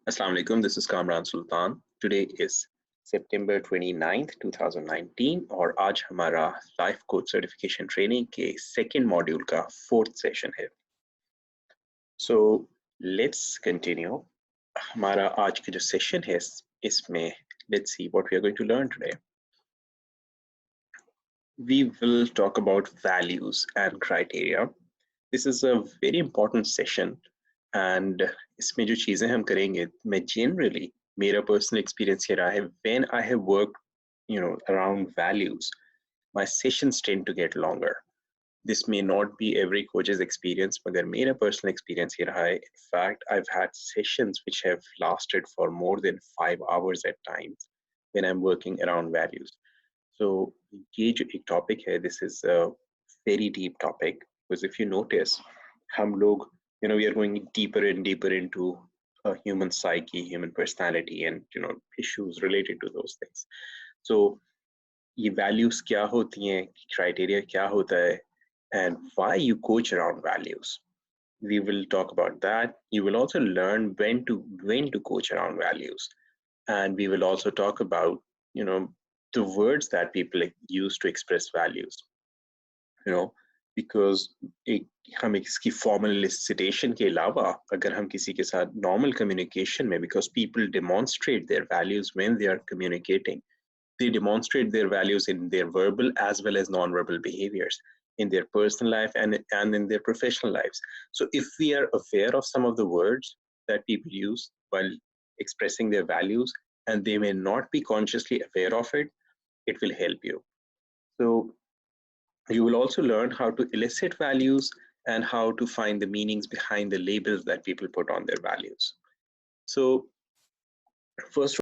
Assalamu alaikum, this is Kamran Sultan. Today is September 29th, 2019 और आज हमारा life coach certification training के second module का fourth session है. So let's continue. हमारा आज का जो सेशन है इसमें let's see what we are going to learn today. We will talk about values and criteria. This is a very important session and इसमें जो चीजें हम करेंगे मैं generally मेरा personal experience ये रहा है when I have worked around values my sessions tend to get longer. This may not be every coach's experience मगर मेरा personal experience ये रहा है. In fact I've had sessions which have lasted for more than 5 hours at times when I'm working around values. So ये जो एक topic है this is a very deep topic because if you notice हम लोग we are going deeper and deeper into human psyche, human personality, and issues related to those things. So ये values क्या होती हैं, criteria क्या होता है, and why you coach around values. We will talk about that. You will also learn when to coach around values, and we will also talk about the words that people use to express values. Because हम इसकी formal citation के अलावा अगर हम किसी के साथ normal communication में because people demonstrate their values when they are communicating. They demonstrate their values in their verbal as well as non-verbal behaviors in their personal life and in their professional lives. So if we are aware of some of the words that people use while expressing their values and they may not be consciously aware of it, it will help you. So you will also learn how to elicit values and how to find the meanings behind the labels that people put on their values. So first